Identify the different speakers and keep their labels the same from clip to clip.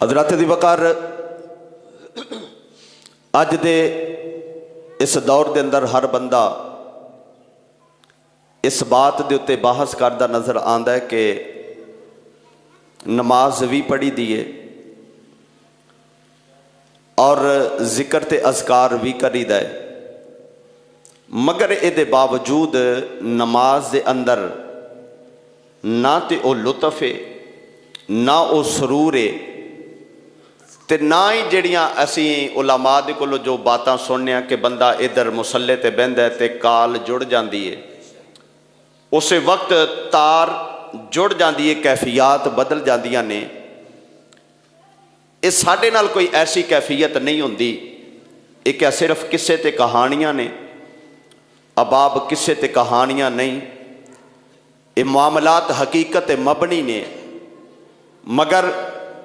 Speaker 1: حضرات دی وقار اج دے اس دور دے اندر ہر بندہ اس بات دے اتے بحث کردہ نظر آندا ہے کہ نماز بھی پڑھی دیے اور ذکر تے اذکار بھی کری دے، مگر اے دے باوجود نماز دے اندر نہ تے او لطف ہے نہ او سرور ہے تے نہ ہی جڑیاں اسی علماء دے کولوں جو باتاں سننے ہیں کہ بندہ ادھر مصلے تے بہندا ہے تے کال جڑ جاندی ہے، اسے وقت تار جڑ جاندی ہے، کیفیات بدل جاندیاں نے۔ اس ساڈے نال کوئی ایسی کیفیت نہیں ہوندی، یہ کیا صرف قصے تے کہانیاں نے؟ اباب قصے تے کہانیاں نہیں، یہ معاملات حقیقت مبنی نے۔ مگر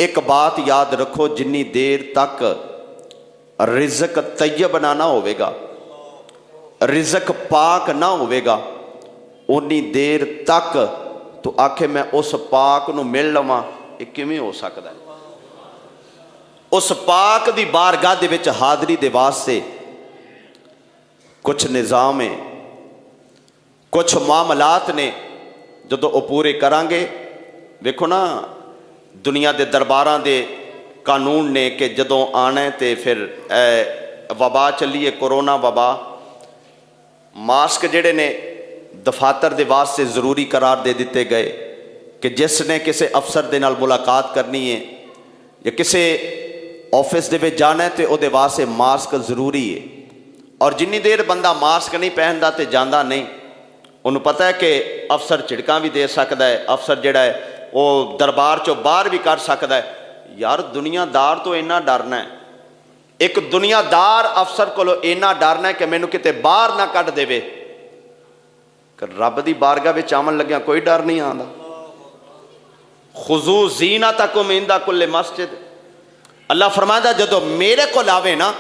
Speaker 1: ایک بات یاد رکھو، جنی دیر تک رزق طیب نہ ہوئے گا، رزق پاک نہ ہوئے گا، انی دیر تک تو آکھے میں اس پاک نو مل لواں، یہ کیویں ہو سکتا ہے؟ اس پاک دی بارگاہ دے وچ حاضری دے واسطے کچھ نظام ہے، کچھ معاملات نے، جدو او پورے کرانگے۔ دیکھو نا دنیا دے درباراں دے قانون نے کہ جدوں آنا ہے تے پھر وبا چلیے، کرونا وبا، ماسک جڑے نے دفاتر دے واسطے ضروری قرار دے دیتے گئے کہ جس نے کسے افسر دے نال ملاقات کرنی ہے یا کسے آفس دے وچ جانا ہے تے او دے واسطے ماسک ضروری ہے، اور جنی دیر بندہ ماسک نہیں پہندا تے جاندا نہیں، انہوں پتہ ہے کہ افسر چھڑکاں بھی دے سکتا ہے، افسر جڑا ہے وہ دربار چو باہر بھی کر سکتا ہے۔ یار دنیا دار تو اینا ڈرنا ہے، ایک دنیا دار افسر کو اینا ڈرنا ہے کہ مینوں کتے باہر نہ کٹ دے وے، کہ رب دی بارگاہ وچ آمن لگیا کوئی ڈر نہیں آندا۔ خذو زینتکم عند کل مسجد، اللہ فرماتا جدو میرے کو لاوے نا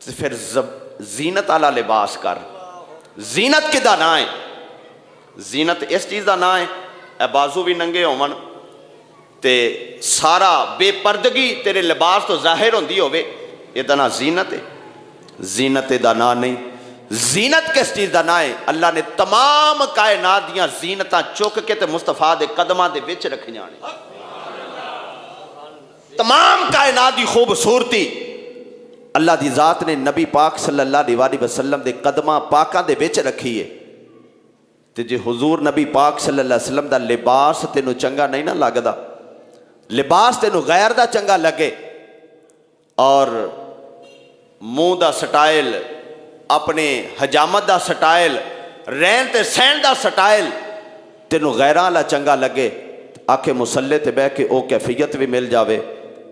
Speaker 1: تو پھر زینت والا لباس کر۔ زینت کدا نہ ہے؟ زینت اس چیز دا نہ ہے اے بازو بھی ننگے ہومن تے سارا بے پردگی تیرے لباس تو ظاہر ہوندی ہوئے، یہ دا نا زینت ہے؟ زینت دا نا نہیں۔ زینت کس چیز دا نا ہے؟ اللہ نے تمام کائنات دیاں زینتاں چک کے تے مصطفیٰ دے قدماں دے وچ رکھ جانے۔ تمام کائنات دی خوبصورتی اللہ دی ذات نے نبی پاک صلی اللہ علیہ وسلم دے قدماں پاکاں دے وچ رکھی ہے۔ تے جے حضور نبی پاک صلی اللہ علیہ وسلم دا لباس تینوں چنگا نہیں نہ لگدا، لباس تینوں غیر دا چنگا لگے، اور منہ دا سٹائل، اپنے حجامت دا سٹائل، رہن تے سہن دا سٹائل تینوں غیراں والا چنگا لگے، آکے مسلے تے بہ کے او کیفیت بھی مل جاوے،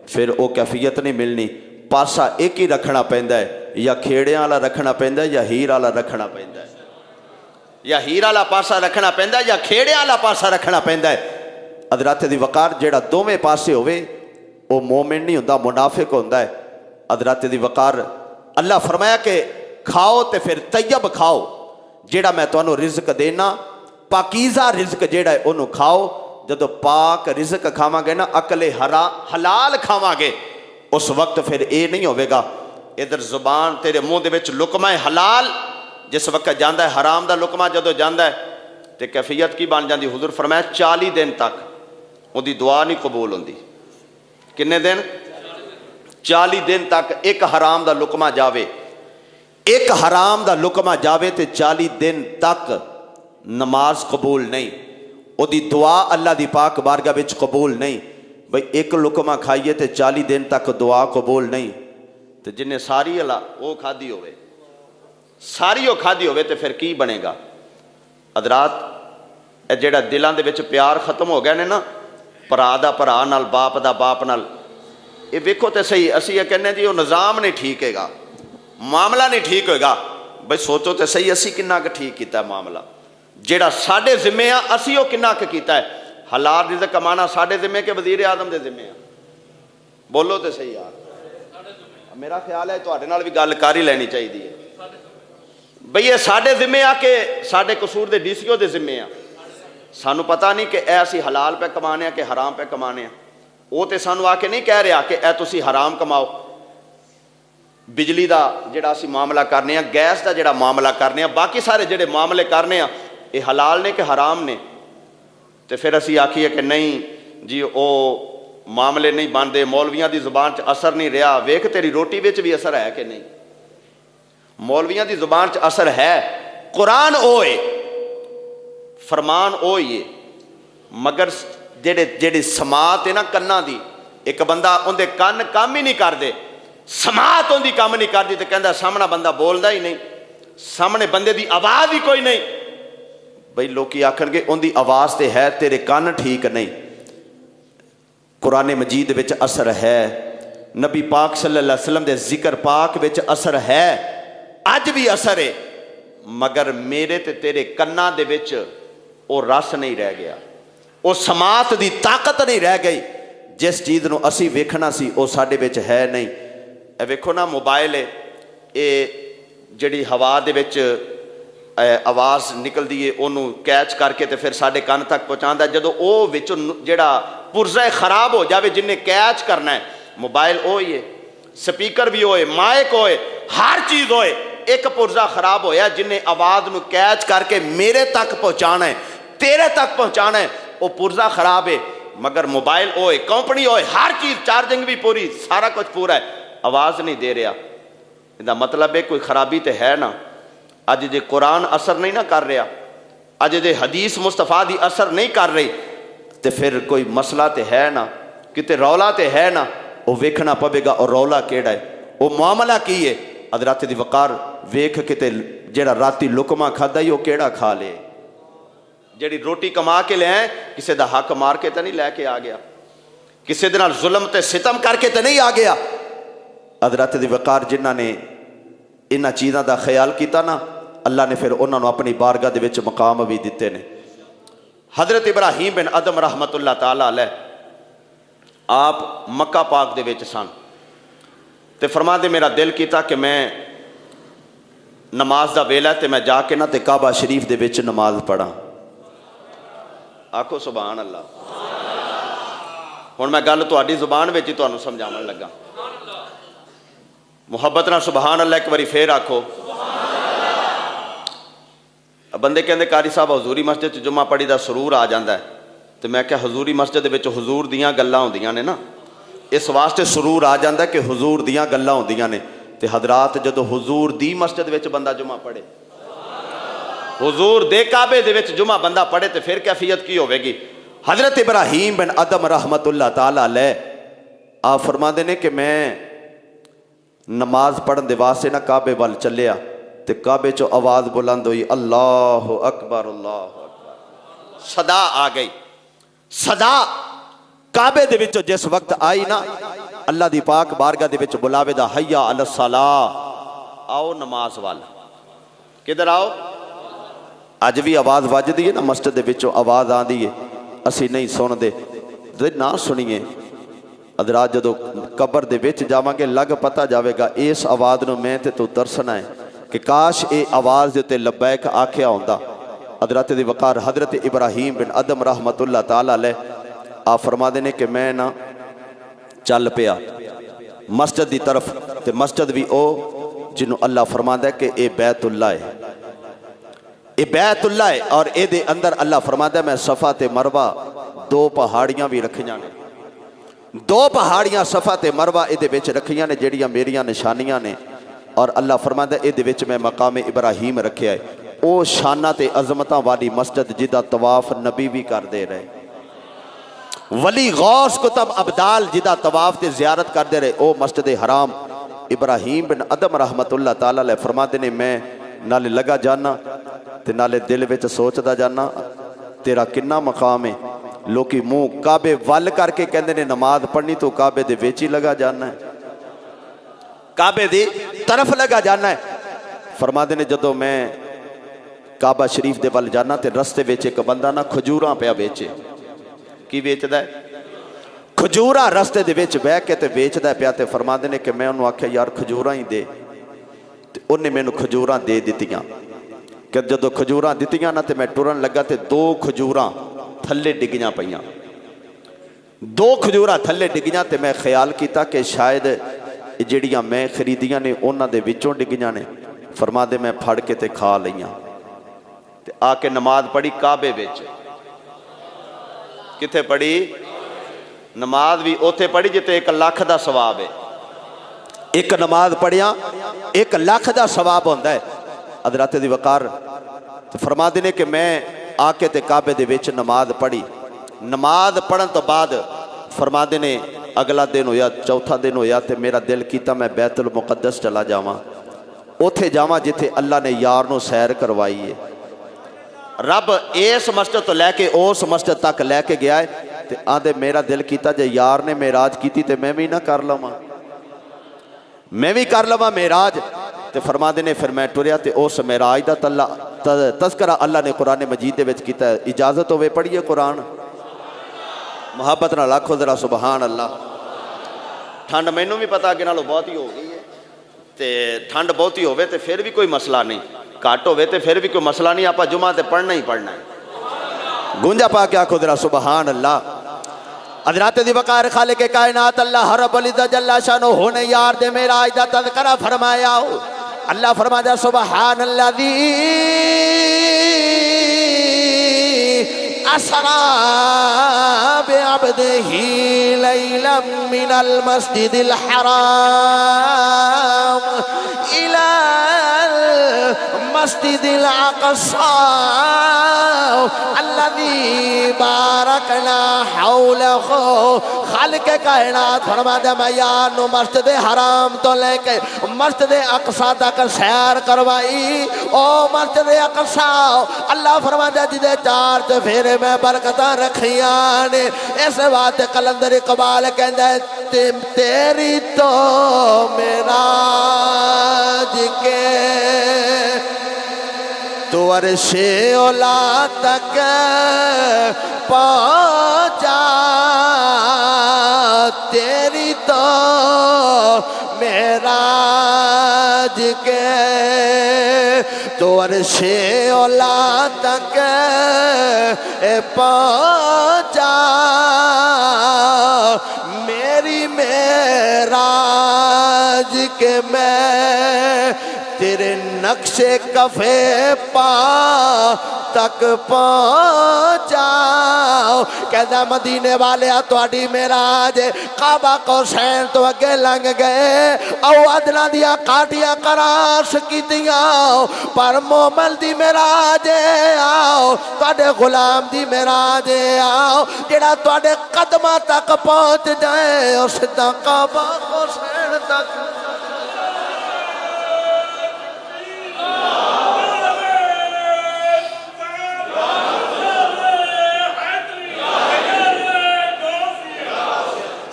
Speaker 1: پھر او کیفیت نہیں ملنی۔ پاسا ایک ہی رکھنا پیندا ہے، یا کھیڑیاں والا رکھنا پیندا ہے یا ہیر والا رکھنا پیندا ہے، یا ہیر والا پاسا رکھنا پیندا ہے یا کھیڑیاں والا پاسا رکھنا پیندا ہے۔ حضرات دی وقار جیڑا دوویں پاسے ہوئے او مومن نہیں ہوندا، منافق ہوندا ہے۔ حضرات دی وقار اللہ فرمایا کہ کھاؤ تے پھر طیب کھاؤ، جیڑا میں تانوں رزق دینا پاکیزہ رزق جیڑا ہے انہوں کھاؤ۔ جدو پاک رزق کھاواں گے نا، عقل حلال کھاواں گے، اس وقت پھر اے نہیں ہوئے گا ادھر زبان تیرے منہ دے وچ لقمہ حلال جس وقت جاندہ ہے، حرام دا لقمہ جدو جاندہ ہے تے کیفیت کی بان جاندی؟ حضور فرمایا 40 دن تک وہ دی دعا نہیں قبول ہوندی۔ کنے دن؟ 40 دن تک ایک حرام دا لقمہ جاوے، ایک حرام دا لقمہ جاوے تے 40 دن تک نماز قبول نہیں، وہ دی دعا اللہ دی پاک بارگاہ وچ قبول نہیں۔ بھئی ایک لقمہ کھائیے تے 40 دن تک دعا قبول نہیں، تے جنہیں ساری اللہ وہ کھادی ہوئے، ساری وہ کھادی ہوئے تے پھر کی بنے گا؟ حضرات اے جیڑا دلاں دے وچ پیار ختم ہو گیا نے نا، بھرا دا بھرا نال، باپ دا باپ نال، یہ ویکھو تے صحیح، اسی یہ کہنے جی وہ نظام نہیں ٹھیک ہے گا، معاملہ نہیں ٹھیک ہوئے گا۔ بھئی سوچو تے صحیح، اسی کنہ کہ ٹھیک کیتا ہے معاملہ؟ جیڑا ساڑھے ذمہ ہے اسی وہ کنہ کہ کیتا ہے؟ حلال رزق کمانا ساڑھے ذمہ کے وزیر اعظم دے ذمہ ہے؟ بولو تے صحیح یار، میرا خیال ہے تو آڑے نال بھی گل کر ہی لینی چاہیے دی ہے۔ بھئی یہ ساڑھے ذمہ آ کے ساڑھے قصور دے ڈی سی او دے ذمہ آ، سانو پتہ نہیں کہ اے اسی حلال پہ کمانے ہیں کہ حرام پہ کمانے ہیں۔ وہ تو سانو آ کے نہیں کہہ رہا کہ اے تسی حرام کماؤ. بجلی دا جڑا اسی معاملہ کرنے ہیں, گیس دا جڑا معاملہ کرنے ہیں, باقی سارے جڑے معاملے کرنے ہیں یہ حلال نے کہ حرام نے. تو پھر اسی آکھیے کہ نہیں جی او معاملے نہیں بنتے, مولویاں دی زبان چ اثر نہیں رہا. ویکھ تیری روٹی وچ بھی اثر ہے کہ نہیں؟ مولویاں دی زبان چ اثر ہے. قرآن اوئے, فرمان اوئے, مگر جڑی سماعت ہے نا کنا دی, ایک بندہ اندے کن کام ہی نہیں کردے, سماعت اندی کام نہیں کردی تو کہندا سامنے بندہ بولدا ہی نہیں, سامنے بندے دی آواز ہی کوئی نہیں. بھئی لوکی آکھن گے اندی آواز تے ہے, تیرے کن ٹھیک نہیں. قرآن مجید وچ اثر ہے, نبی پاک صلی اللہ علیہ وسلم دے ذکر پاک وچ اثر ہے, اج بھی اثر ہے, مگر میرے تے تیرے کناں دے وچ او رس نہیں رہ گیا, او سماعت دی طاقت نہیں رہ گئی. جس چیز نو اسی ویکھنا سی او ساڈے وچ ہے نہیں. اے ویکھو نا موبائل ہے, اے جڑی ہوا دے وچ آواز نکلدی ہے اونوں کیچ کر کے تے پھر ساڈے کن تک پہنچاندا. جدوں او وچ جڑا پرزہ خراب ہو جاوے جن نے کیچ کرنا ہے, موبائل ہوئی ہے, سپیکر بھی ہوئے, مائک ہوئے, ہر چیز ہوئے, ایک پرزہ خراب ہویا جن نے آواز نو کیچ کر کے میرے تک پہنچانا ہے, تیرے تک پہنچانا ہے, وہ پرزہ خراب ہے. مگر موبائل ہوئے, کمپنی ہوئے, ہر چیز, چارجنگ بھی پوری, سارا کچھ پورا ہے, آواز نہیں دے رہا. یہ مطلب ہے کوئی خرابی تے ہے نا. اج جے قرآن اثر نہیں نہ کر رہا, اج جے حدیث مصطفیٰ دی اثر نہیں کر رہی, تے پھر کوئی مسئلہ تے ہے نا, کتے رولا تے ہے نا. وہ ویکھنا پوے گا اور رولا کیڑا ہے, وہ معاملہ کی ہے. حضرات دی وقار ویکھ کتے جیڑا راتی لقمہ کھادا ہی وہ کیڑا کھا لے, جیڑی روٹی کما کے لے آئے کسے دا حق مار کے تے نہیں لے کے آ گیا, کسے دے نال ظلم تے ستم کر کے تے نہیں آ گیا. حضرات دی وقار جنہاں نے انہاں چیزاں دا خیال کیتا نا, اللہ نے پھر انہاں نو اپنی بارگاہ دے وچ مقام بھی دیتے نے. حضرت ابراہیم بن ادم رحمت اللہ تعالی علیہ آپ مکہ پاک دے وچ سن, تے فرما دے میرا دل کیتا کہ میں نماز دا ویلا تے میں جا کے نا تے کعبہ شریف دے وچ نماز پڑھاں. آکھو سبحان اللہ. ہن میں گل تہاڈی زبان وچ ہی تانوں سمجھاون لگا, محبت نال سبحان اللہ ایک باری پھر آکھو. بندے کہندے قاری صاحب حضوری مسجد چ جمعہ پڑھی دا سرور آ جاندا ہے, تو میں کہ حضوری مسجد دے وچ حضور دیاں گلاں ہوندیاں نے نا, اس واسطے سرور آ جاندا ہے کہ حضور دیاں گلاں ہوندیاں نے. تے حضرات جدو حضور دی مسجد وچ بندہ جمعہ پڑھے, حضور دے کعبے دے وچ جمعہ بندہ پڑھے, تے پھر کیفیت کی ہوے گی. حضرت ابراہیم بن ادم رحمت اللہ تعالی علیہ آپ فرماندے نے کہ میں نماز پڑھن دے واسطے نہ کعبے وال چلیا, تے کعبے چو آواز بلند ہوئی, اللہ اکبر اللہ اکبر. صدا آ گئی, صدا کعبے دے وچوں جس وقت آئی نا, اللہ دی پاک بارگاہ دے وچ بلاوے دا حیا علی الصلاۃ, آؤ نماز والا. کدھر آؤ؟ اج بھی آواز وجدی ہے نا مسجد دے وچوں, آواز آندی ہے, اسی نہیں سن دے نہ سنیے. حضرات جدو قبر دے وچ جاواں گے لگ پتہ جاوے گا اس آواز نو میں تے تو ترسنا ہے کہ کاش اے آواز دے تے لبیک آکھیا ہوندا. حضرت دی وقار حضرت ابراہیم بن ادم رحمت اللہ تعالی علیہ آپ فرما دینے کہ میں نا چل پیا مسجد دی طرف, تے مسجد بھی او جنہوں اللہ فرما دے کہ اے بیت اللہ ہے, اے بیت اللہ ہے, اور اے دے اندر اللہ فرما دے میں صفا تے مروہ دو پہاڑیاں بھی رکھیاں نے, دو پہاڑیاں صفا تے مروہ اے دے وچ رکھیاں نے جڑیاں میریاں نشانیاں نے. اور اللہ فرما دے اے دے وچ میں مقام ابراہیم رکھیا ہے, او شانہ تے عظمتاں والی مسجد جدا طواف نبی بھی کر دے رہے, ولی غوث کتب ابدال جدا طواف تے زیارت کر دے رہے, او مسجد حرام. ابراہیم بن ادم رحمت اللہ تعالی علیہ فرما دینے میں نالے لگا جانا تے نالے دل وچ سوچدا جانا تیرا کنا مقام ہے. لوکی منہ کعبے ول کر کے کہندے نے نماز پڑھنی تو کعبے دے وچ ہی لگا جانا ہے, کعبے دی طرف لگا جانا ہے. فرما دینے جدو میں کعبہ شریف دے ول جانا تے رستے وچ ایک بندہ نا کھجوراں پیا بیچے. کی بیچدا ہے؟ کھجوراں رستے دے وچ بیٹھ کے تے بیچدا پیا. تے فرما دینے کہ میں انہوں آکھیا یار کھجوراں ہی دے, تے انہیں مینوں کھجوراں دے دتیاں. کہ جدو کھجوراں دتیاں نا تے میں ٹرن لگا تے دو کھجوراں تھلے ڈگیاں پئیاں. دو کھجوراں تھلے ڈگیاں تے میں خیال کیتا کہ شاید جڑیاں میں خریدیاں نے انہاں دے وچوں ڈگیاں نے، فرما دے میں پھڑ کے تے کھا لئیاں تے آ کے نماز پڑھی کعبے وچ. کتھے پڑھی؟ نماز بھی اوتھے پڑھی جتے 1 لاکھ دا ثواب ہے. ایک نماز پڑھیاں 1 لاکھ دا ثواب ہوندا ہے. حضرت دی وقار فرما دینے کہ میں آ کے تے کعبے دے وچ نماز پڑھی. نماز پڑھن تو بعد فرما دینے اگلا دن ہویا، چوتھا دن ہویا تے میرا دل کیتا میں بیت المقدس چلا جاواں، اوتھے جاواں جتھے اللہ نے یار نو سیر کروائی ہے. رب اس مسجد تو لے کے اس مسجد تک لے کے گیا ہے تے آندے میرا دل کیتا جے یار نے معراج کیتی تے میں بھی نہ کر لواں، میں بھی کر لواں معراج. تے فرما دینے پھر میں ٹریا تے اس معراج دا تذکرہ اللہ نے قرآن مجید دے وچ کیتا ہے. اجازت ہوئے پڑھیے قرآن محبت نہ لاکھو ذرا سبحان اللہ. ٹھنڈ مینوں بھی پتا کہ نالوں بہت ہی ہو گئی ہے تے ٹھنڈ بہت ہی ہوئے تے پھر بھی کوئی مسئلہ نہیں، کاٹ ہوئے تے پھر بھی کوئی مسئلہ نہیں، آپا جمعہ تے پڑھنا ہی پڑھنا ہے. گونجا پا کے آکھو ذرا سبحان اللہ. حضرات دی وقار خالق کائنات اللہ رب العزت جل شانہ ہونے یار دے معراج دا تذکرہ فرمایا ہو. اللہ فرمایا سبحان الذی اسرا بعبدہ لیلا من المسجد الحرام الى المسجد الاقصى الذي باركنا حوله. خالق کائنات فرماتا میں یار نو مسجد حرام تو لے کے مسجد اقصی تک سیر کروائی. او مسجد اقصی اللہ فرماتا جدے 4 چفیرے میں برکتاں رکھیاں نے. اس بات قلندر اقبال کہندہ ہے تیری تو معراج کے تو عرش اولا تک پہنچا، تیری تو معراج کے تو عرش اولا تک پہنچا، میری معراج کے میں تیرے نقش کفے پا تک پہنچا. کہتا مدینے والے تواڈی معراج کعبہ قوسین تو اگے لنگ گئے، او ادنا دیا کاٹیاں کراش کیتیاں، پر مومن دی معراج آؤ، تواڈے غلام دی معراج آؤ، جڑا تواڈے قدماں تک پہنچ جائے اور سیدھا کعبہ قوسین تک.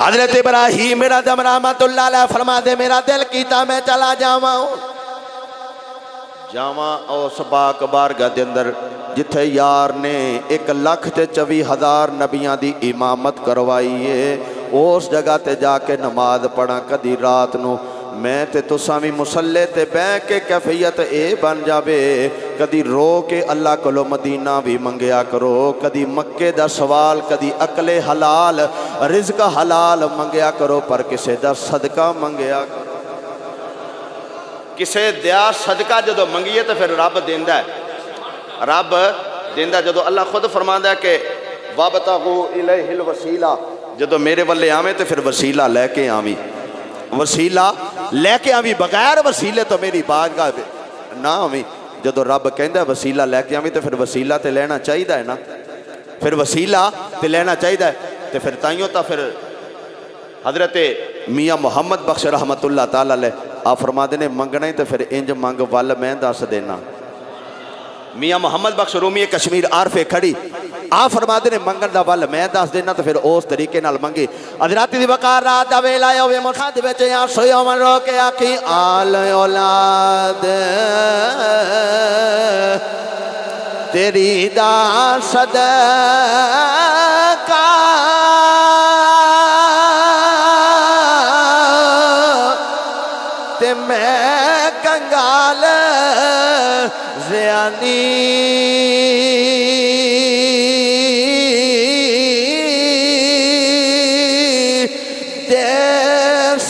Speaker 1: حضرت ابراہیم میرا دم رحمت اللہ علیہ فرما دے میرا دل کیتا میں چلا جاواں اس پاک بارگاہ دے اندر جتھے یار نے 1,24,000 نبیاں دی امامت کروائی ہے. اس جگہ تے جا کے نماز پڑھا کدی رات نو میں تے تساں بھی مسلے تے بیٹھ کے کیفیت اے بن جاوے کدی رو کے اللہ کولو مدینہ بھی منگیا کرو، کدی مکے دا سوال، کدی عقل حلال رزق حلال منگیا کرو، پر کسے دا صدقہ منگیا کرو. کسے دیا صدقہ جدو منگیے تو پھر رب دیندہ ہے، رب دیندہ. جدو اللہ خود فرماندہ ہے کہ وَابْتَغُوا إِلَيْهِ الْوَسِيلَةَ، جدو میرے والے آمیں تو پھر وسیلہ لے کے آمیں، وسیلہ لے کے آمیں، بغیر وسیلے تو میری بارگاہ نہ آمیں. جدو رب کہندہ ہے وسیلہ لے کے آمیں تو پھر وسیلہ تے لینا چاہیے ہے نا، پھر وسیلہ تے لینا چاہیے ہے. تو پھر تائیوں تا پھر حضرت میاں محمد بخش رحمت اللہ تعالیٰ لے آپ فرما دینے منگنا ہی تو پھر انج منگ وال میں دس دینا. میاں محمد بخش رومی کشمیر عارفے کھڑی آپ فرما دینے منگن دا وال میں دس دینا تو پھر اس طریقے نال منگی. حضرات دی وقار رات دا ویلا ہوئے مخاد بیچے یا سویا من رو کے آکھی آل اولاد تیری دا صدقہ تے میں کنگال زیانی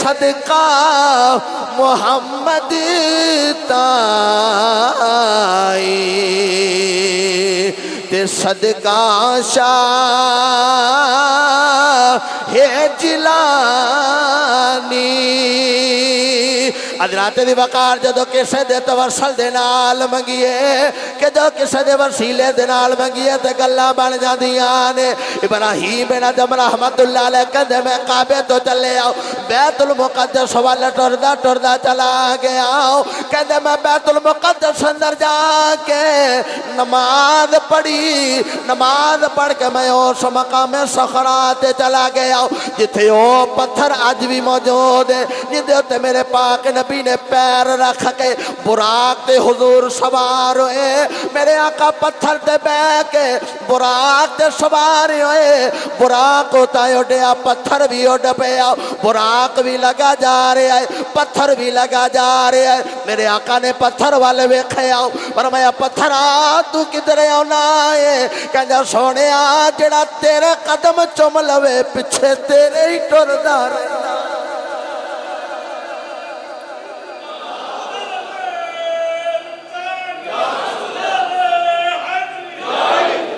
Speaker 1: صدقہ محمد تائی تے صدقہ شاہ جیلانی حضرات دی وقار جدو کسے دے توسل دے نال منگیے کہ جو کسے دے وسیلے دے نال منگیے تے گلاں بن جاندیاں نے ابراہیم بن ادم رحمت اللہ علیہ کہندے میں کعبے تو چلے آؤ بیت المقدس وال ٹردا ٹردا چلا گیا کہندے میں بیت المقدس اندر جا کے نماز پڑھی نماز پڑھ کے میں اس مقام صخرہ تے چلا گیا جتھے او پتھر اج بھی موجود ہے جدے تے میرے پاک نبی نے پیر رکھ کے براق تے حضور سوار ہوئے میرے آقا پتھر تے بہ کے براق تے سوار ہوئے براق ہوتا ہے اڈیا پتھر بھی اڈ پیا براق بھی لگا جا رہا ہے پتھر بھی لگا جا رہا ہے میرے آقا نے پتھر والے ویکھے آؤ فرمایا پتھر تو کدھر آنا ہے کہندا سونے جڑا تیرے قدم چوم لوے پیچھے تیرے ہی ٹردا رہندا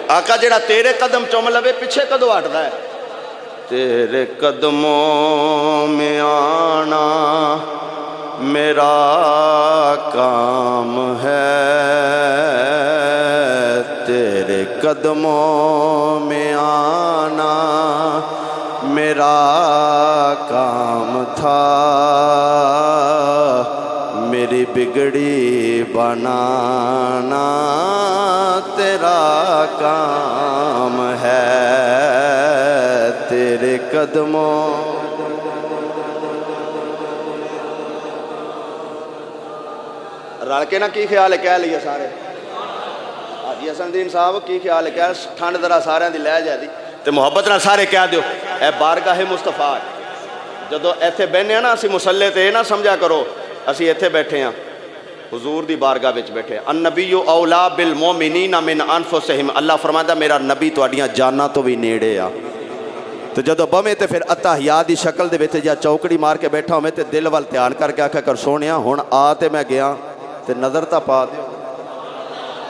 Speaker 1: آقا جڑا تیرے قدم چوم لوے پیچھے کدو ہٹدا ہے تیرے قدموں میں آنا میرا کام ہے تیرے قدموں میں آنا میرا کام تھا میری بگڑی بنانا تیرا کام ہے تیرے قدموں رل کے نا کی خیال ہے کہہ لیے سارے حاجی حسن الدین صاحب کی خیال ہے کہہ ٹھنڈ ذرا سارے دی لے جائے دی تے محبت نہ سارے کہہ دیو اے بارگاہ مصطفیٰ جدو ایتھے بہنے ہیں نا اسی مسلے تے نہ سمجھا کرو اسی ایتھے بیٹھے ہیں حضور دی بارگاہ وچ بیٹھے النبی اولا بالمومنین من انفسہم اللہ فرماتا میرا نبی تواڈیاں جاناں تو بھی نیڑے آ تو جدو بمے تے پھر اتحیات دی شکل دے وچ یا چوکڑی مار کے بیٹھا ہوئے تے دل وال دھیان کر کے آکھا کر سونیا ہن آ تے میں گیا تے نظر تا پا دیو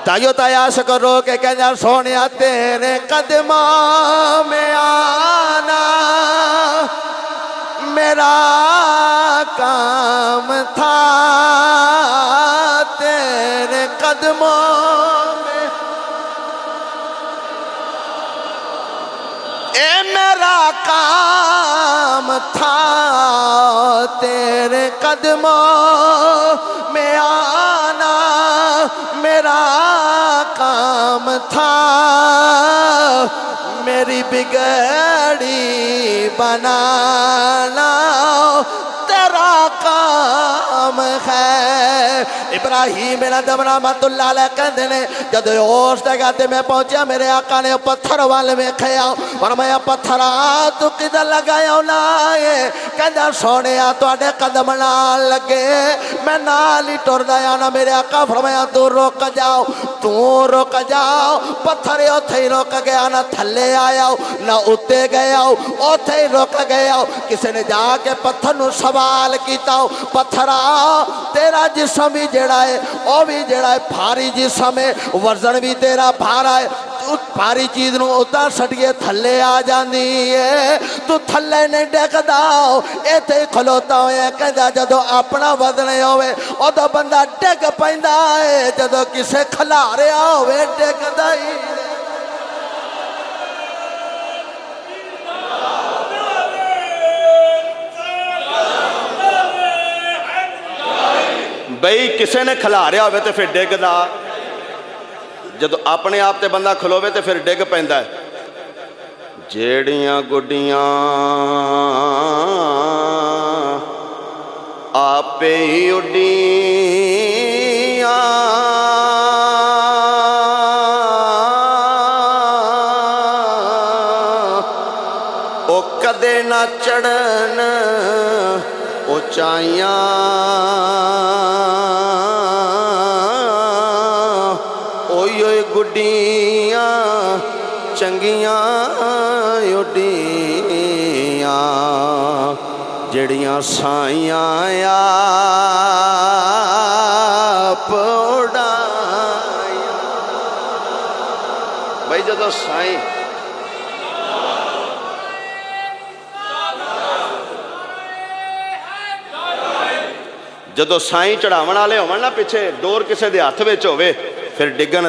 Speaker 1: تائیو تایا شکر رو کے کہنا سونیا تیرے قدموں میں آنا میرا کام تھا تیرے قدموں میں اے میرا کام تھا تیرے قدموں میں آنا میرا کام تھا میری بگڑی بنانا تیرا کام ہے ابراہیم بن ادم رحمت اللہ علیہ کہندے نے جب اس جگہ تے میں پہنچیا میرے آقا نے پتھر والے ویکھیا فرمایا پتھرا تو کدھر لگایا ہونا ہے کہندا سونیا تواڈے قدم نال لگے میں نال ہی ٹردا آنا میرے آقا فرمایا تو رک جاؤ پتھر اوتھے ہی رک گیا نہ تھلے آیا نہ اتے گیا اوتھے ہی رک گیا کسی نے جا کے پتھر نو سوال کیتا پتھرا تیرا جسم بھی جڑا ہے او بھی جڑا ہے بھاری جسم ہے وزن بھی تیرا بھارا ہے بھاری چیز نو اتار سٹیے تھلے آ جاندی ہے تو تھلے نہیں ڈگدا ایتھے کھلوتا ہوئے کہندا جدو اپنا وزن ہوئے اودو بندہ ڈگ پیندا ہے جدو کسے کھلاریا ہوئے ڈگدا ہی بھئی کسے نے کھلا رہا ہوئے تو پھر ڈگ دا جدو اپنے آپ تے بندہ کھلوے تو پھر ڈگ پیندا ہے جیڑیاں گڈیاں آپے ہی اڈیاں او کدے نہ چڑھن اونچائیاں گڈیاں چنگیاں اڈیاں جڑیاں سائیاں آپ اڑائیاں. بھائی جدو سائیں جدو سائیں چڑھاون والے ہون نا پیچھے ڈور کسے دے ہاتھ وچ ہوے پھر ڈگن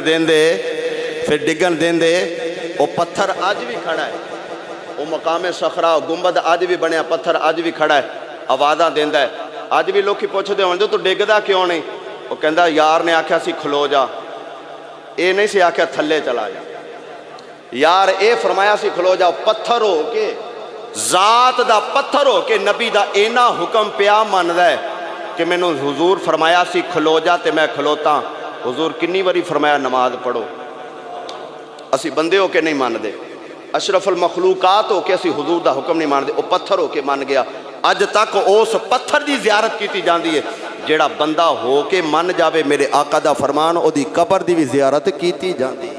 Speaker 1: دیندے وہ پتھر اج بھی کھڑا ہے. وہ مقام صخرہ گنبد اج بھی بنیا پتھر اج بھی کھڑا ہے آوازاں دیندا ہے. اج بھی لوکی پوچھدے ہون جو تو ڈگدا کیوں نہیں؟ وہ کہندا یار نے آکھیا سی کھلو جا. اے نہیں سی آکھیا تھلے چلا جا. یار اے فرمایا سی کھلو جا. پتھر ہو کے ذات دا پتھر ہو کے نبی دا اینا حکم پیا مندا ہے کہ میں نے حضور فرمایا سی کھلو جا تے میں کھلوتا. حضور کنی واری فرمایا نماز پڑھو. اسی بندے ہو کے نہیں مان دے. اشرف المخلوقات ہو کے اسی حضور دا حکم نہیں مان دے. وہ پتھر ہو کے مان گیا. اج تک اس پتھر دی زیارت کیتی جاندی ہے. جیڑا بندہ ہو کے من جاوے میرے آقا دا فرمان او دی قبر دی بھی زیارت کیتی جاندی ہے.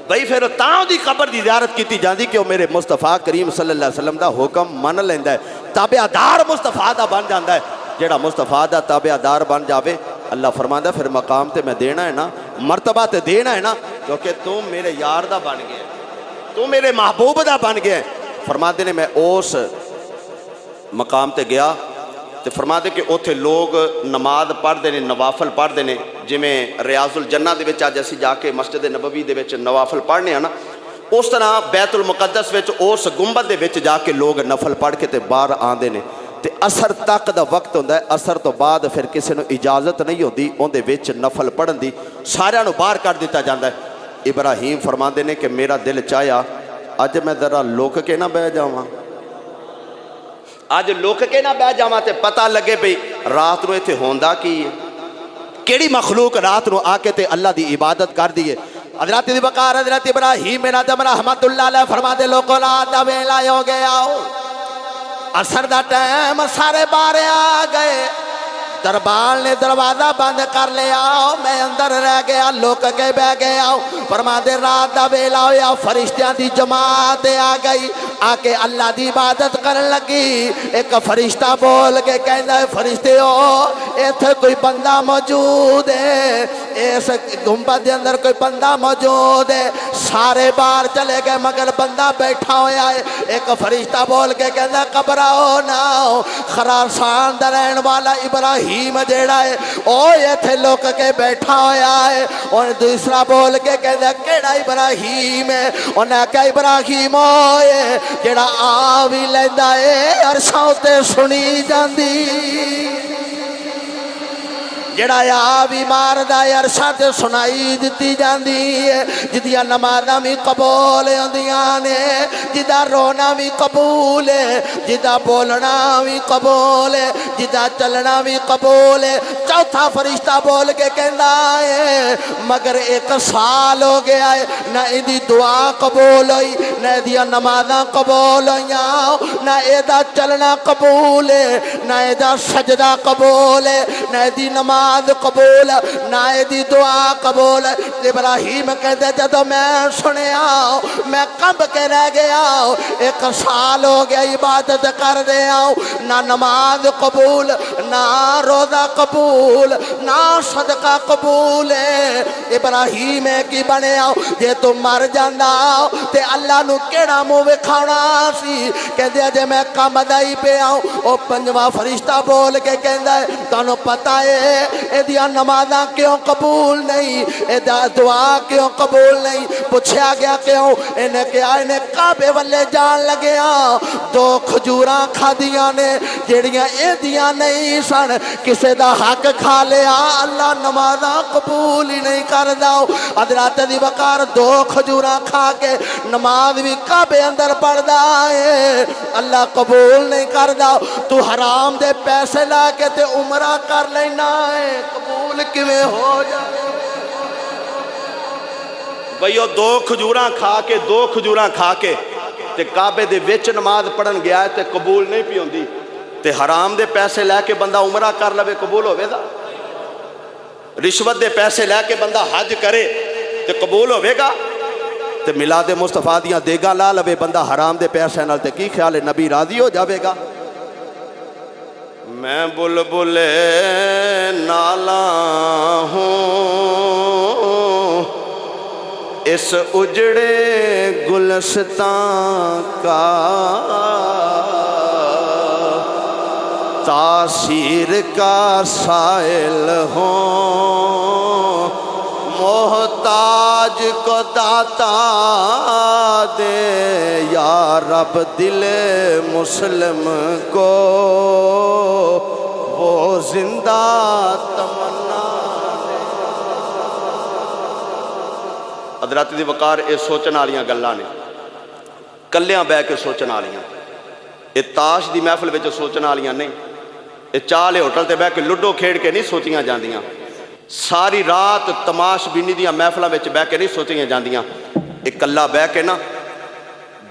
Speaker 1: بھئی پھر تاں دی قبر دی زیارت کیتی جاندی کہ وہ میرے مصطفیٰ کریم صلی اللہ علیہ وسلم دا حکم من لیندا ہے. تابعہ دار مصطفیٰ دا بن جاندا ہے. جیڑا مصطفیٰ دا تابعہ دار بن جاوے اللہ فرماندا پھر مقام تے میں دینا ہے نا, مرتبہ تے دینا ہے نا, کیونکہ تم میرے یار دا بن گیا, تم میرے محبوب دا بن گیا. فرماندے نے میں اس مقام تے گیا تے فرماندے کہ اوتھے لوگ نماز پڑھ دے نے, نوافل پڑھ دے نے. جویں ریاض الجنہ دے وچ اج اسی جا کے مسجد نبوی دے وچ نوافل پڑھنے ہیں نا, اس طرح بیت المقدس وچ اس گنبد دے وچ جا کے لوگ نفل پڑھ کے تے باہر آندے نے. تے اثر تک دا وقت ہوندا ہے. اثر تو بعد پھر کسی نو اجازت نہیں ہوندی اون دے وچ نفل پڑھن دی, سارے نو باہر کر دیتا جاندا ہے. ابراہیم فرماندے نے کہ میرا دل چاہیا اج میں ذرا لوک کے نہ بہ جاواں, اج لوک کے نہ بہ جاواں تے پتہ لگے بھئی رات نو ایتھے ہوندا کی ہے, کیڑی مخلوق رات نو آ کے تے اللہ دی عبادت کر دیے. حضرت دی بقار حضرت ابراہیم میرا دم رحمت اللہ علیہ فرماتے لوگوں رات دا ویلا ہو گیا, اثر دا ٹائم سارے بارے آ گئے, دربار نے دروازہ بند کر لیا, میں اندر رہ گیا لوک کے بہ گیا. فرماتے رات دا ویلا ہویا, فرشتیاں دی جماعت آ گئی, آ کے اللہ دی عبادت کرن لگی. ایک فرشتہ بول کے کہندا ہے فرشتے ہو ایتھے کوئی بندہ موجود ہے, اس گنبد دے اندر کوئی بندہ موجود ہے. سارے باہر چلے گئے مگر بندہ بیٹھا ہویا ہے. ایک فرشتہ بول کے کہندا گھبراؤ نہ, خراسان دا رہن والا ابراہیم جیڑا ہے او ایتھے لوک کے بیٹھا ہویا ہے. اور دوسرا بول کے کہندا کیڑا ابراہیم ہے؟ انہاں کہا ابراہیم ہوئے جیڑا آ بھی لیندا ہے عرشاں تے سنی جاندی, جڑا آ بھی ماردا ہے عرشاں تے سنائی دتی جاندی ہے. جدیاں نمازاں بھی قبول ہوندیاں نے, جدا رونا بھی قبول ہے, جدا بولنا بھی قبول ہے, جدا چلنا بھی قبول ہے. چوتھا فرشتہ بول کے کہندا ہے مگر ایک سال ہو گیا ہے نہ ایدی دعا قبول ہوئی, نہ ایدیاں نمازاں قبول ہوئیاں, نہ ایدا چلنا قبول ہے, نہ ایدا سجدہ قبول ہے, نہ ایدی نماز قبول, نہ دی دعا قبول. ابراہیم کہتے جدو میں سنیا میں کب کے رہ گیا, ایک سال ہو گیا عبادت کر دیا, نہ نماز قبول, نہ روزہ قبول, نہ صدقہ قبول ہے. ابراہیم کی بنیا جے تو مر جانا تے اللہ نو کیڑا منہ وکھاونا سی. کہتے جے میں کم دائی پہ آؤں. او پنجواں فرشتہ بول کے کہندا ہے تانوں پتہ ہے ایدیاں نمازاں کیوں قبول نہیں, ایدہ دعا کیوں قبول نہیں؟ پوچھا گیا کیوں؟ انہیں کیا انہیں کعبے والے جان لگیا, دو کھجوراں کھا دیاں نے جیڑیاں ایدیاں نہیں سن, کسے دا حق کھا لیا اللہ نمازاں قبول ہی نہیں کر داؤ. حضرت دی وقار دو کھجوراں کھا کے نماز بھی کعبے اندر پڑھ دا ہے, اللہ قبول نہیں کر داؤ. تو حرام دے پیسے لا کے تے عمرہ کر لینا ہے, قبول کیویں ہو جائے؟ بھئیو دو کھجوراں کھا کے تے کعبے دے وچ نماز پڑھن گیا ہے تے قبول نہیں پی ہوندی, تے حرام دے پیسے لے کے بندہ عمرہ کر لوے قبول ہوئے دا؟ رشوت دے پیسے لے کے بندہ حج کرے تے قبول ہوئے گا؟ تے میلاد مصطفیٰ دیاں دیگاں لا لوے بندہ حرام دے پیسے نال تے کی خیال ہے نبی راضی ہو جاوے گا؟ میں بلبل نالا ہوں اس اجڑے گلستان کا، تاثیر کا سائل ہوں، محتاج کو داتا دے یا رب دل مسلم کو وہ زندہ تمنا دے۔ حضرات دی وقار اے سوچن والیاں گلاں نے، کلیاں بہ کے سوچن والیاں، اے تاش دی محفل وچ سوچن والیاں نہیں، اے چالے ہوٹل تے بہ کے لڈو کھیڑ کے نہیں سوچیاں جاندیاں، ساری رات تماش بینی دیاں محفلاں وچ بہ کے نہیں سوچیاں جاندیاں، اے کلا بہ کے نا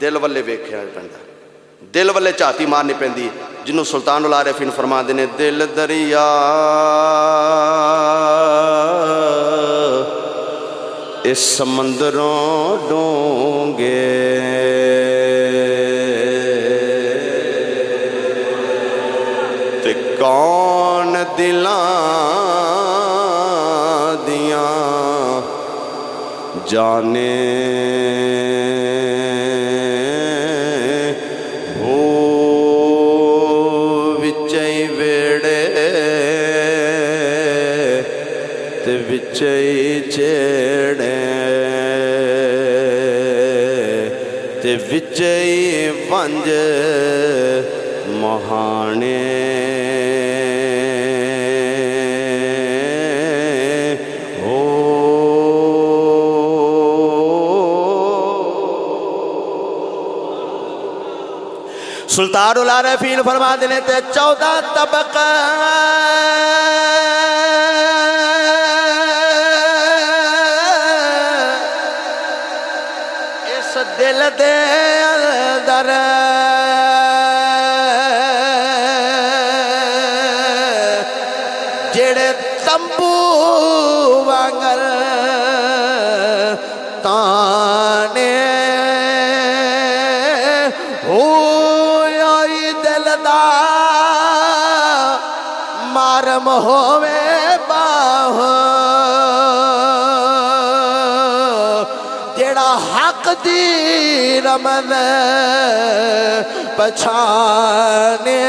Speaker 1: دل والے ویکھیا پیندا، دل والے چاتی مارنی پیندی، جنوں سلطان العارفین فرما دینے دل دریا اس سمندروں ڈونگے، تے کون دلاں دیاں جانے ہو وچئی ویڑے تے وچئی چیڑے تے وچئی ونج مہانے سلطان العارفین فرما دینے تے 14 طبق اس دل دے اندر جڑے تمبو وانگر تانے مارم ہووے باہ جیڑا حق دی رمض پچھانے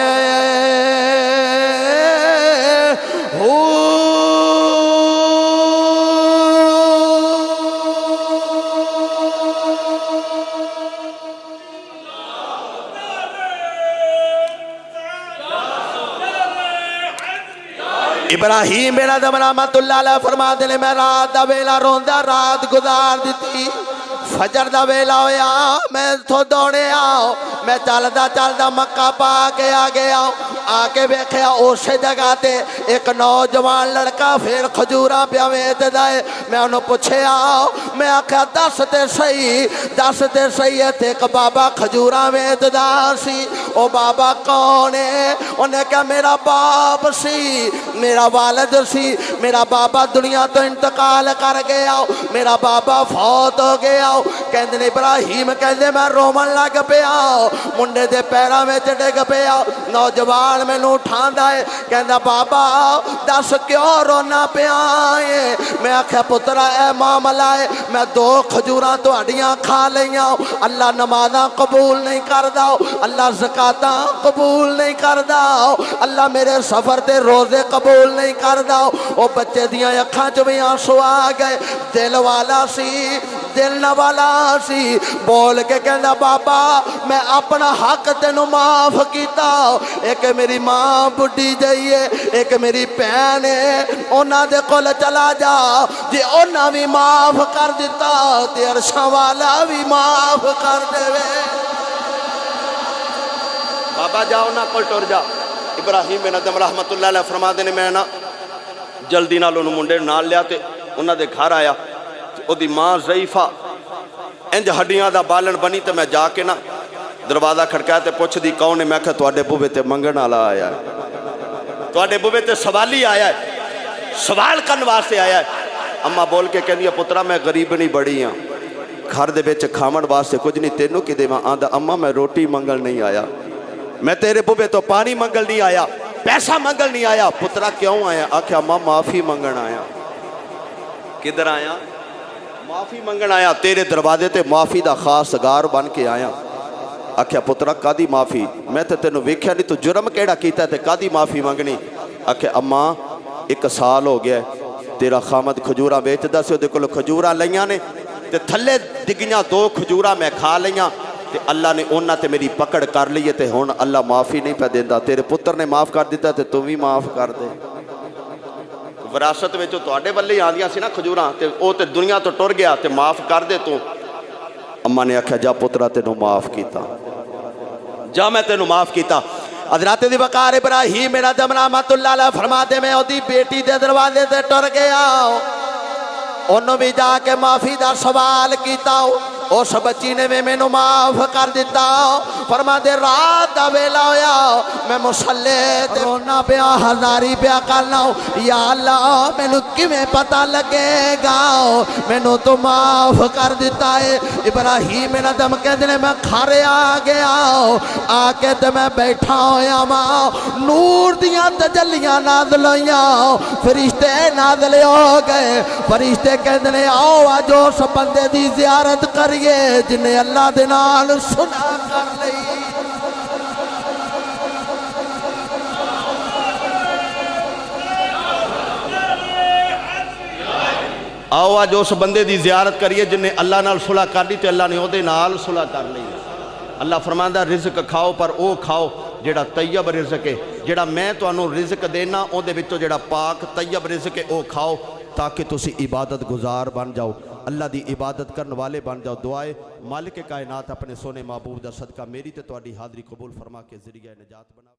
Speaker 1: ابراہیم بن ادم رحمت اللہ علیہ فرما دینے میں رات دا ویلا روندہ رات گزار دیتی، فجر دا ویلا ہویا میں تو دوڑے آؤ، میں چلدا مکہ پا کے آگے آؤ، آکے بیکھیا اسے جگہ تے ایک نوجوان لڑکا پھر کھجوراں پیا ویچ دائے، میں انہوں پوچھے آؤ، میں آکھیا دس تے صحیح ہے تے ایک بابا کھجوراں ویچ دا سی، او بابا کون ہے؟ انہیں کہا میرا باپ سی، میرا والد سی، میرا بابا دنیا تو انتقال کر گیا، میرا بابا فوت ہو گیا، کہندے ابراہیم کہندے میں رومن لگ پیا، منڈے دے پیرا میں ڈگ پیا، نوجوان میں نو اٹھاندا ہے، کہندا بابا دس کیوں رونا پیا ہے؟ میں آکھیا پترا اے معاملہ ہے، میں 2 کھجوراں تہاڈیاں کھا لیاں، اللہ نمازاں قبول نہیں کردا، اللہ زکاتاں قبول نہیں کردا، اللہ میرے سفر تے روزے قبول نہیں کردا، او بچے دیاں اکھاں چ وی آنسو آ گئے، دل والا سی، دل نہ والا سی، بول کے کہندا بابا میں اپنا حق تینوں معاف کیتا، ایک میری ماں بڈھی جائیے، ایک میری بہن ہے، انہاں دے کول چلا جا، جی انہاں بھی معاف کر دیتا تے عرشاں والا بھی معاف کر دے۔ بابا جاؤ نہ کول ٹر جا۔ ابراہیم بن ادم رحمت اللہ علیہ فرما دینے میں نا جلدی نال انہوں منڈے نال لیا تے انہاں دے گھر آیا، او دی ماں ضعیفہ انج ہڈیاں دا بالن بنی تے میں جا کے نا دروازہ کھڑکایا تے پوچھ دی کون ہے؟ میں کہا تواڈے بوے تے منگن والا آیا ہے، تواڈے بوے تے سوالی آیا ہے، سوال کرن واسطے آیا ہے۔ اما بول کے کہندی پترا میں غریبنی بڑی ہاں، گھر دے وچ کھاون واسطے کچھ نہیں، تینوں کی دیواں؟ آندا اما میں روٹی منگل نہیں آیا، میں تیرے بوے تو پانی منگل نہیں آیا، پیسہ منگل نہیں آیا. پترا کیوں آیا؟ آکھیا ماں معافی منگن آیا. کدھر آیا؟ معافی منگن آیا. تیرے دروازے تے معافی دا خاص گار بن کے آیا. آکھیا پترا کادی معافی؟ میں تے تینوں ویکھیا نہیں، تو جرم کیڑا کیتا ہے تے کادی معافی منگنی؟ آکھیا اماں 1 سال ہو گیا ہے تیرا خامد کھجوراں بیچدا سی، اودے کولوں کھجوراں لیاں نے تے تھلے ڈگیاں 2 کھجوراں میں کھا لیاں تے اللہ نے انہاں تے میری پکڑ کر لی تے ہن اللہ معافی نہیں پہ دیندا. تیرے پتر نے معاف کر دیتا تے تو بھی معاف کر دے. وراثت وچوں تواڈے ولے ہی آندیاں سی نا کھجوراں تے او تے دنیا تو ٹر گیا تے معاف کر دے تو. اماں نے آکھیا جا پترا تینوں معاف کیتا، جا میں تینوں معاف کیتا. حضرت دی وقار ابراہیم میرا دم رحمت اللہ علیہ فرماتے میں اودی بیٹی دے دروازے تے ٹر گیا، انہوں بھی جا کے معافی دا سوال کیتا. اس بچی نے میں مینوں معاف کر دیتا. فرما دے رات دا ویلا ہویا میں مصلی تے رونا پیا، ہزاری پیا کرنا، یا اللہ مینوں کیویں پتہ لگے گا مینوں تو معاف کر دیتا ہے. ابراہیم میرا دم کہندے نے میں گھر آ گیا، آ کے تے میں بیٹھا ہویا ماں، نور دیاں تجلیاں نازل ہویاں، فرشتے نازل ہو گئے. فرشتے کہندے نے آؤ اج اس بندے دی زیارت کریے جنہیں اللہ دے نال سنا کر لئی. آؤ اج اس بندے دی زیارت کریے جنہیں اللہ نال صلح کر لی تے اللہ نے او دے نال صلح کر لئی. اللہ فرماندا رزق کھاؤ پر او کھاؤ جیڑا طیب رزق ہے. جیڑا میں تانوں رزق دینا او دے وچوں جیڑا پاک طیب رزق ہے او کھاؤ تاکہ تسی عبادت گزار بن جاؤ، اللہ دی عبادت کرن والے بن جاؤ. دعائے مالک کائنات اپنے سونے محبوب دا صدقہ میری تے تواڈی حاضری قبول فرما کے ذریعہ نجات بنا.